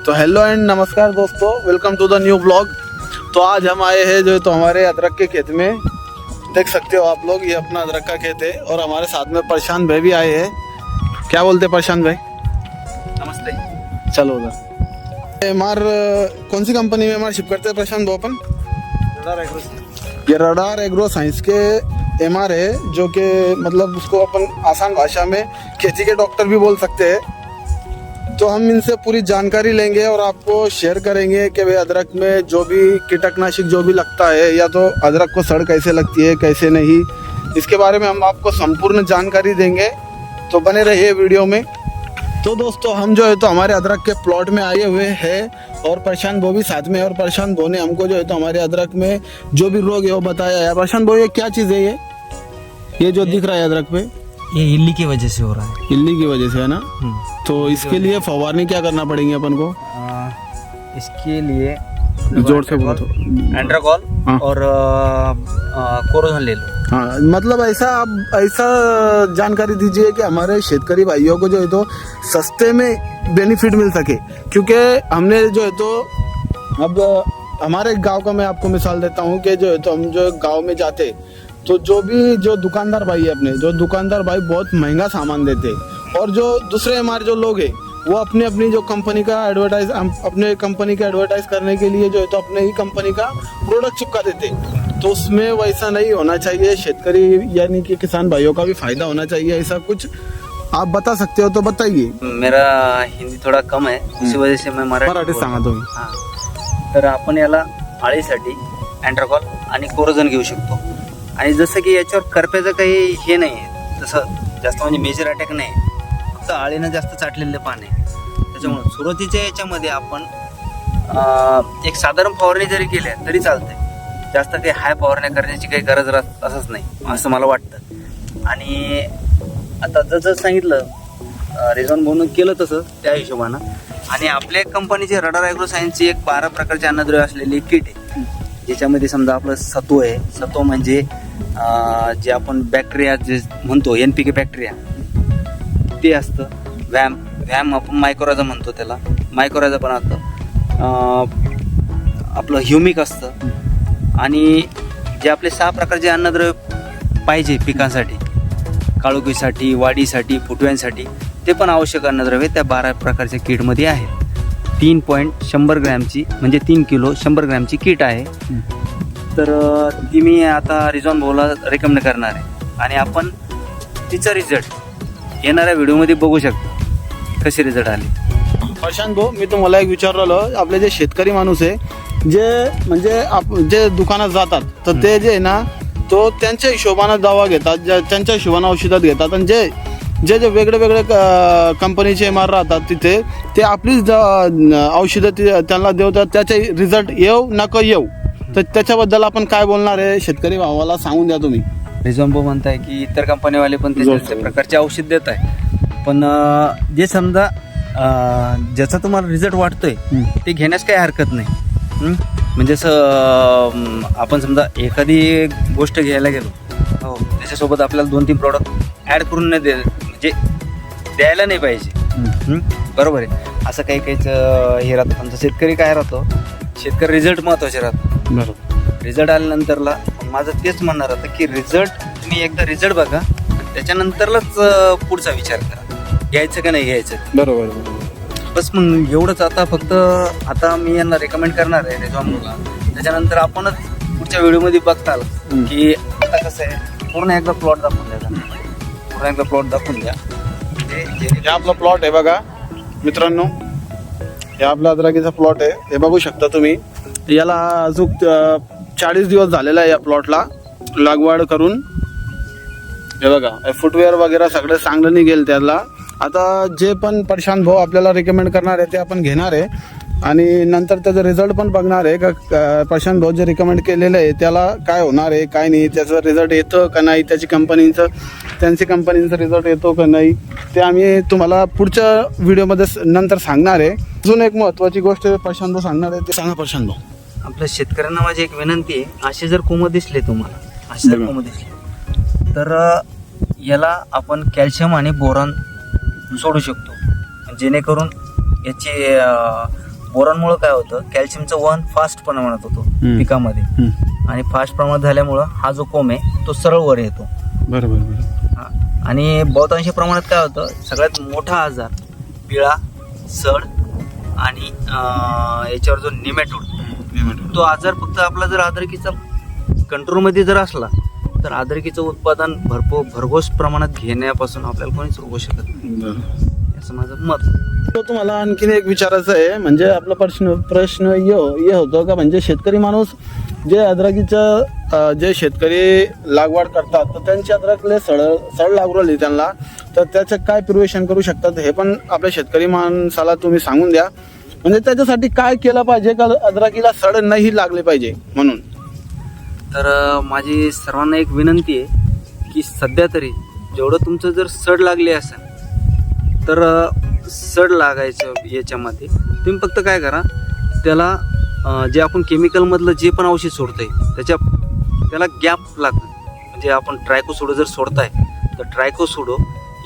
तो hello and नमस्कार दोस्तों, welcome to the new blog. तो आज हम आए हैं जो तो हमारे अदरक के खेत में, देख सकते हो आप लोग, ये अपना अदरक का खेत है और हमारे साथ में प्रशांत भाई भी आए हैं। क्या बोलते प्रशांत भाई? नमस्ते। चलो उधर। एमआर कौन सी कंपनी में एमआर शिप करते हैं प्रशांत भाई अपन? ये रडार एग्रो साइंस के एमआर है, जो कि मतलब उसको अपन आसान भाषा में खेती के डॉक्टर भी बोल सकते हैं। तो हम इनसे पूरी जानकारी लेंगे और आपको शेयर करेंगे कि भाई अदरक में जो भी कीटनाशक जो भी लगता है, या तो अदरक को सड़ कैसे लगती है कैसे नहीं, इसके बारे में हम आपको संपूर्ण जानकारी देंगे। तो बने रहिए वीडियो में। तो दोस्तों हम जो है तो हमारे अदरक के प्लॉट में आए हुए हैं और प्रशांत भो भी साथ में। और प्रशांत भो ने हमको जो है तो हमारे अदरक में जो भी रोग है वो बताया है। प्रशांत भो, ये क्या चीज़ है? ये जो दिख रहा है अदरक पे, ये इल्ली की वजह से हो रहा है। इल्ली की वजह से है ना? तो इसके लिए फवारनी क्या करना पड़ेंगे अपन को? इसके लिए जोर से बोलो। एंड्राकॉल हाँ। और कोरोजन ले लो। हाँ, मतलब ऐसा आप ऐसा जानकारी दीजिए कि हमारे शेतकरी भाइयों को जो है तो सस्ते में बेनिफिट मिल सके। क्योंकि हमने जो है तो अब हमारे गांव का मैं आपको मिसाल देता हूँ कि जो है तो हम जो गांव में जाते तो जो दुकानदार भाई है अपने, जो दुकानदार भाई बहुत महंगा सामान देते, और जो दूसरे हमारे जो लोग हैं वो अपने अपनी जो कंपनी का एडवर्टाइज, अपने कंपनी का एडवर्टाइज करने के लिए जो है तो अपने ही कंपनी का प्रोडक्ट चिपका देते। तो उसमें वैसा नहीं होना चाहिए। शेतकरी यानी कि किसान भाइयों का भी फायदा होना चाहिए। ऐसा कुछ आप बता सकते हो तो बताइए। मेरा हिंदी थोडा कम आहे, इसी वजह से मैं मराठी सांगा तुम्ही। हां, तर आपण याला आळीसाठी एंड्राकॉल आणि कोरोजन घेऊ शकतो। आणि जसं की याच्यावर करप्याचं काही हे नाही आहे, तसं जास्त म्हणजे मेजर अटॅक नाही, फक्त आळीनं जास्त चाटलेले पान आहे। त्याच्यामुळे सुरुवातीच्या याच्यामध्ये आपण एक साधारण फवारणी जरी केल्या तरी चालते। जास्त काही हाय फवारण्या करण्याची काही गरज असंच नाही असं मला वाटतं। आणि आता जसं सांगितलं रिझॉन म्हणून केलं तसं त्या हिशोबानं। आणि आपल्या कंपनीचे रडार ॲग्रो सायन्सची एक 12 प्रकारचे अन्नद्रव्य असलेली किट आहे, ज्याच्यामध्ये समजा आपलं सत्व आहे। सत्व म्हणजे जे आपण बॅक्टेरिया जे म्हणतो NPK बॅक्टेरिया ते असतं। व्हॅम आपण मायक्रोराजा म्हणतो त्याला, मायक्रोराजा पण असतं। आपलं ह्युमिक असतं। आणि जे आपले 6 प्रकारचे अन्नद्रव्य पाहिजे पिकांसाठी, काळोखीसाठी, वाढीसाठी, फुटव्यांसाठी, ते पण आवश्यक अन्नद्रव्य त्या 12 प्रकारच्या किटमध्ये आहेत। 3.100 ग्रॅमची म्हणजे 3 किलो 100 ग्रॅमची किट आहे। तर ती मी आता रिझॉन भाऊला रेकमेंड करणार आहे आणि आपण तिचा रिझल्ट येणाऱ्या व्हिडिओमध्ये बघू शकतो कसे रिझल्ट आले। प्रशांत भाऊ, मी तुम्हाला एक विचारलो, आपले जे शेतकरी माणूस आहे जे म्हणजे जे दुकानात जातात तर ते जे आहे ना, तो त्यांच्या हिशोबानं दवा घेतात, त्यांच्या हिशोबानं औषधात घेतात, आणि जे वेगळे कंपनीचे एमआर राहतात तिथे ते आपलीच औषधं त्यांना देतात, त्याचे रिझल्ट येऊ नको येऊ। तर त्याच्याबद्दल आपण काय बोलणार आहे शेतकरी भावाला सांगून द्या तुम्ही। रिझॉन भाऊ म्हणताय की इतर कंपनीवाले पण त्या प्रकारचे औषध देत आहे, पण जे समजा ज्याचा तुम्हाला रिझल्ट वाटतोय ते घेण्यास काही हरकत नाही। म्हणजे असं आपण समजा एखादी गोष्ट घ्यायला गेलो, हो, त्याच्यासोबत आपल्याला 2-3 प्रॉडक्ट ॲड करून नाही म्हणजे द्यायला नाही पाहिजे, बरोबर आहे। असं काही हे राहतं, पण शेतकरी काय राहतो, शेतकरी रिझल्ट महत्त्वाचे राहतो, बरोबर। रिझल्ट आल्यानंतरला माझं तेच म्हणणार होतं की तुम्ही एकदा रिझल्ट बघा, त्याच्यानंतरलाच पुढचा विचार करा, घ्यायचं का नाही घ्यायचं, बरोबर। बस मग एवढंच। आता मी यांना रेकमेंड करणार आहे रिझॉन भाऊला। त्याच्यानंतर आपणच पुढच्या व्हिडिओमध्ये बघताल की आता कसं आहे, पूर्ण एकदा प्लॉट दाखवून द्या, हे आपला प्लॉट आहे बघा मित्रांनो, हे आपला अद्रकीचा प्लॉट आहे, हे बघू शकता तुम्ही। याला अजून 40 दिवस झालेला आहे या प्लॉटला लागवड करून। हे बघा फुटवेअर वगैरे सगळं चांगलं निघेल त्याला। आता जे पण प्रशांत भाऊ आपल्याला रिकमेंड करणार आहे ते आपण घेणार आहे आणि नंतर त्याचा रिझल्ट पण बघणार आहे का प्रशांत भाऊ जे रिकमेंड केलेलं आहे त्याला काय होणार आहे काय नाही, त्याचा रिझल्ट येतो का नाही, त्यांची कंपनीचा रिझल्ट येतो का नाही, ते आम्ही तुम्हाला पुढच्या व्हिडिओमध्ये नंतर सांगणार आहे। अजून एक महत्त्वाची गोष्ट प्रशांत भाऊ सांगणार आहे, ते सांगा प्रशांत भाऊ। आपल्या शेतकऱ्यांना माझी एक विनंती आहे, असे जर कोंब दिसले तुम्हाला, असे जर कोंब दिसले तर याला आपण कॅल्शियम आणि बोरॉन सोडू शकतो, जेणेकरून याची बोरॉनमुळे काय होतं, कॅल्शियमचं वहन फास्ट प्रमाणात होतो पिकामध्ये, आणि फास्ट प्रमाणात झाल्यामुळं हा जो कोंब आहे तो सरळ वर येतो. बरोबर. आणि बहुतांशी प्रमाणात काय होतं, सगळ्यात मोठा आजार पिळा, सड आणि याच्यावर जो निमॅटोड, तो आजार फक्त आपला जर अद्रकीचा कंट्रोलमध्ये जर असला तर अद्रकीचं उत्पादन भरघोस प्रमाणात घेण्यापासून आपल्याला कोणीच रोखू शकत नाही, असं माझं मत. तो तुम्हाला आणखीन एक विचारायचं आहे, म्हणजे आपला प्रश्न ये होतो का, म्हणजे शेतकरी माणूस जे अद्रकीचं जे शेतकरी लागवड करतात तर त्यांची अद्रकले सड लागू राहिली त्यांना, तर त्याचं काय प्रिव्हेशन करू शकतात हे पण आपल्या शेतकरी माणसाला तुम्ही सांगून द्या, म्हणजे त्याच्यासाठी काय केलं पाहिजे का अद्रकीला सड नाही लागले पाहिजे म्हणून. तर माझी सर्वांना एक विनंती आहे की सध्या तरी जेवढं तुमचं जर सड लागली असेल तर सड लागायचं याच्यामध्ये तुम्ही फक्त काय करा, त्याला जे आपण केमिकलमधलं जे पण औषध सोडतंय त्याला गॅप लागतं. म्हणजे आपण ट्रायकोसोडो जर सोडताय तर ट्रायकोसोडो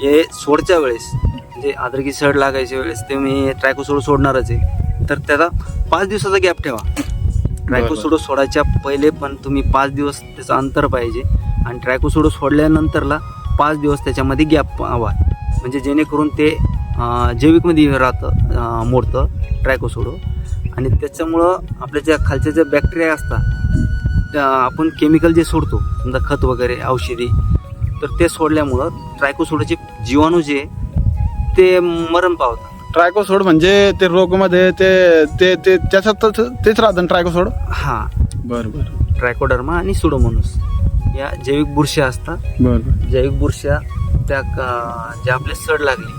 हे सोडच्या वेळेस, म्हणजे अद्रकी सड लागायच्या वेळेस तुम्ही ट्रायकोसोडो सोडणारच आहे, तर त्याला 5 दिवसाचा गॅप ठेवा. ट्रायकोसोडो सोडायच्या पहिले पण तुम्ही 5 दिवस त्याचं अंतर पाहिजे, आणि ट्रायकोसोडो सोडल्यानंतरला 5 दिवस त्याच्यामध्ये गॅप हवा, म्हणजे जेणेकरून ते जैविकमध्ये राहतं, मोडतं ट्रायकोसोडो, आणि त्याच्यामुळं आपल्या ज्या खालच्या ज्या बॅक्टेरिया असतात त्या आपण केमिकल जे सोडतो समजा खत वगैरे औषधी, तर ते सोडल्यामुळं ट्रायकोसोडोचे जीवाणू जे ते मरण पावतात. ट्रायकोसोड म्हणजे ते रोगमध्ये ते त्याच्यात तेच राहतं ट्रायकोसोड. हां बरोबर. ट्रायकोडर्मा आणि सुडोमोनस या जैविक बुरशी असतात. बरोबर. जैविक बुरश्या त्या ज्या आपले सड लागली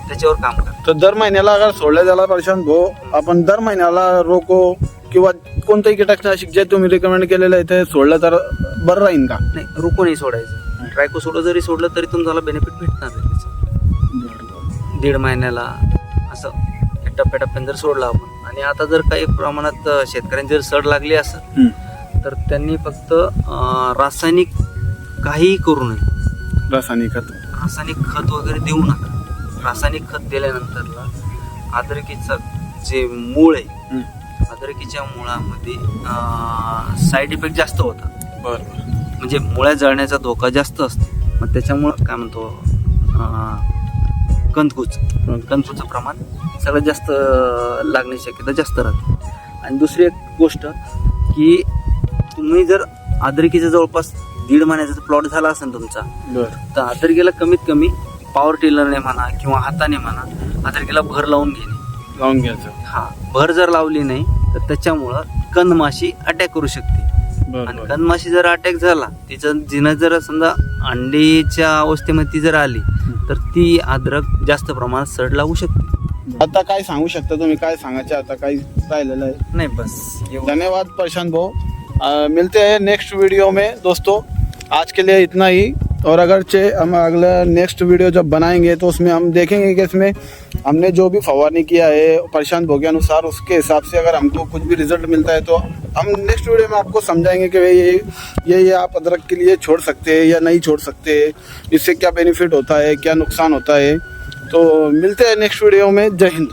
त्याच्यावर काम करतात. तर दर महिन्याला अगर सोडल्या झाला प्रशांत भाऊ, आपण दर महिन्याला रोको किंवा कोणतंही कीटकनाशक जे तुम्ही रिकमेंड केलेलं आहे ते सोडलं तर बरं राहील का? नाही, रोको नाही सोडायचं. ट्रायकोसोडो जरी सोडलं तरी तुम्हाला बेनिफिट भेटणार आहे त्याचं. 1.5 महिन्याला असं टप्प्याटप्प्याने जर सोडला आपण. आणि आता जर काही प्रमाणात शेतकऱ्यांची जर सड लागली असेल तर त्यांनी फक्त रासायनिक काहीही करू नये. रासायनिक खत वगैरे देऊ नका. रासायनिक खत दिल्यानंतरला अद्रकीचं जे मूळ आहे, अद्रकीच्या मुळामध्ये साईड इफेक्ट जास्त होतात. बरोबर. म्हणजे मुळ्या जळण्याचा धोका जास्त असतो. मग त्याच्यामुळं काय म्हणतो, कंदकुचं प्रमाण सगळ्यात जास्त लागण्याची शक्यता जास्त राहते. आणि दुसरी एक गोष्ट की तुम्ही जर अद्रकीचा जवळपास 1.5 महिन्याचा प्लॉट झाला असेल तुमचा, तर अद्रकीला कमीत कमी पॉवर टिलरने म्हणा किंवा हाताने म्हणा अद्रकीला भर लावून घ्यायचं. हा, भर जर लावली नाही तर त्याच्यामुळं कंदमाशी अटॅक करू शकते. आणि कंदमाशी जर अटॅक झाला, जिनं जर समजा अंडीच्या अवस्थेमध्ये ती जर आली तर ती अद्रक जास्त प्रमाणात सड लागू शकते. आता काय सांगू शकता तुम्ही, काय सांगायचं आता काही राहिलेलं आहे? नहीं, बस धन्यवाद प्रशांत भाऊ. मिलते हैं नेक्स्ट वीडियो में दोस्तों. आज के लिए इतना ही, और अगर हम अगला नेक्स्ट वीडियो जब बनाएंगे तो उसमें हम देखेंगे कि इसमें हमने जो भी फवारनी किया है प्रशांत भाऊ के अनुसार, उसके हिसाब से अगर हमको कुछ भी रिजल्ट मिलता है तो हम नेक्स्ट वीडियो में आपको समझाएंगे कि भाई ये आप अदरक के लिए छोड़ सकते हैं या नहीं छोड़ सकते, इससे क्या बेनिफिट होता है, क्या नुकसान होता है. तो मिलते हैं नेक्स्ट वीडियो में. जय हिंद.